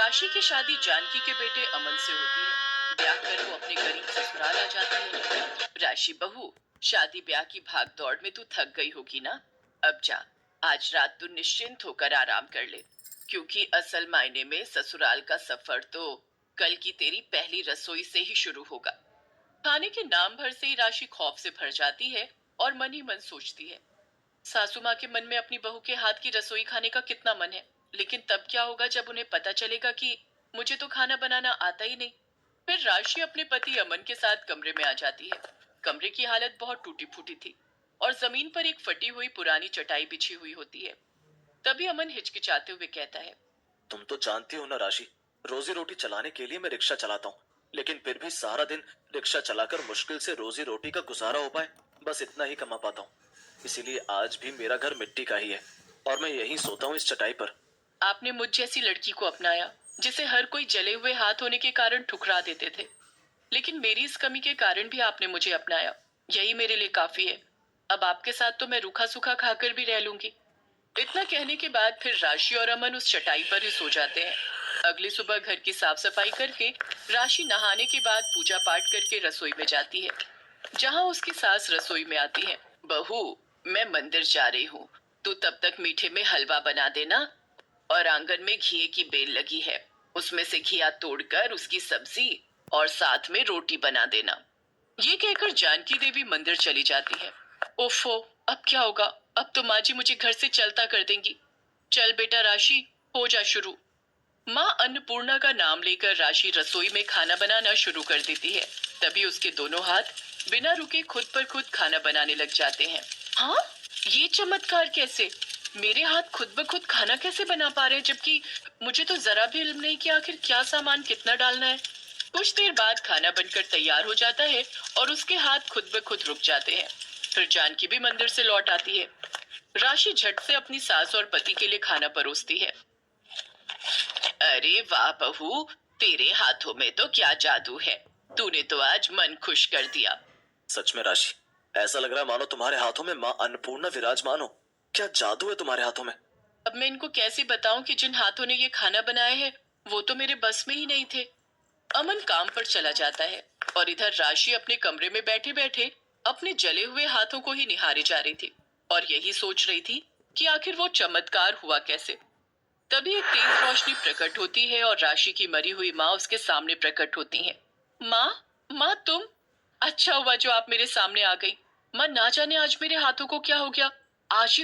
राशि की शादी जानकी के बेटे अमन से होती है। ब्याह कर वो अपने गरीब ससुराल आ जाती है। राशि बहू, शादी ब्याह की भाग दौड़ में तू थक गई होगी ना। अब जा, आज रात तू निश्चिंत होकर आराम कर ले, क्योंकि असल मायने में ससुराल का सफर तो कल की तेरी पहली रसोई से ही शुरू होगा। खाने के नाम भर से ही राशि खौफ से भर जाती है और मन ही मन सोचती है, सासू माँ के मन में अपनी बहू के हाथ की रसोई खाने का कितना मन है। लेकिन तब क्या होगा जब उन्हें पता चलेगा कि मुझे तो खाना बनाना आता ही नहीं। फिर राशि अपने पति अमन के साथ कमरे में आ जाती है। कमरे की हालत बहुत टूटी फूटी थी और जमीन पर एक फटी हुई पुरानी चटाई बिछी हुई होती है। तभी अमन हिचकिचाते हुए कहता है, तुम तो जानती हो ना राशि, रोजी रोटी चलाने के लिए मैं रिक्शा चलाता हूँ, लेकिन फिर भी सारा दिन रिक्शा चलाकर मुश्किल से रोजी रोटी का गुजारा हो पाए, बस इतना ही कमा पाता हूँ। इसीलिए आज भी मेरा घर मिट्टी का ही है और मैं यहीं सोता हूँ इस चटाई पर। आपने मुझ जैसी लड़की को अपनाया जिसे हर कोई जले हुए हाथ होने के कारण ठुकरा देते थे, लेकिन मेरी इस कमी के कारण भी आपने मुझे अपनाया। यही मेरे लिए काफी है। अब आपके साथ तो मैं रूखा सूखा खाकर भी रह लूंगी। इतना कहने के बाद फिर राशि और अमन उस चटाई पर ही सो जाते हैं। अगली सुबह घर की साफ सफाई करके राशि नहाने के बाद पूजा पाठ करके रसोई में जाती है, जहाँ उसकी सास रसोई में आती है। बहू, मैं मंदिर जा रही हूँ, तू तब तक मीठे में हलवा बना देना, और आंगन में घी की बेल लगी है, उसमें से घिया तोड़कर उसकी सब्जी और साथ में रोटी बना देना। ये कहकर जानकी देवी मंदिर चली जाती है। ओफो, अब क्या होगा। अब तो माँ जी मुझे घर से चलता कर देंगी। चल बेटा राशि, हो जा शुरू। माँ अन्नपूर्णा का नाम लेकर राशि रसोई में खाना बनाना शुरू कर देती है। तभी उसके दोनों हाथ बिना रुके खुद पर खुद खाना बनाने लग जाते हैं। हाँ, ये चमत्कार कैसे? मेरे हाथ खुद ब खुद खाना कैसे बना पा रहे हैं, जबकि मुझे तो जरा भी इल्म नहीं कि आखिर क्या सामान कितना डालना है। कुछ देर बाद खाना बनकर तैयार हो जाता है और उसके हाथ खुद ब खुद रुक जाते हैं। फिर जानकी भी मंदिर से लौट आती है। राशि झट से अपनी सास और पति के लिए खाना परोसती है। अरे वाह बहू, तेरे हाथों में तो क्या जादू है। तूने तो आज मन खुश कर दिया। सच में राशि, ऐसा लग रहा है मानो तुम्हारे हाथों में माँ अन्नपूर्णा विराजमान हो। क्या जादू है तुम्हारे हाथों में। अब मैं इनको कैसे बताऊं कि जिन हाथों ने ये खाना बनाया है वो तो मेरे बस में ही नहीं थे। अमन काम पर चला जाता है और इधर राशि अपने कमरे में बैठे बैठे अपने जले हुए हाथों को ही निहारे जा रही थी और यही सोच रही थी कि आखिर वो चमत्कार हुआ कैसे। तभी एक तेज रोशनी प्रकट होती है और राशि की मरी हुई माँ उसके सामने प्रकट होती है। माँ, माँ तुम? अच्छा हुआ जो आप मेरे सामने आ गई। माँ, ना जाने आज मेरे हाथों को क्या हो गया। आज ही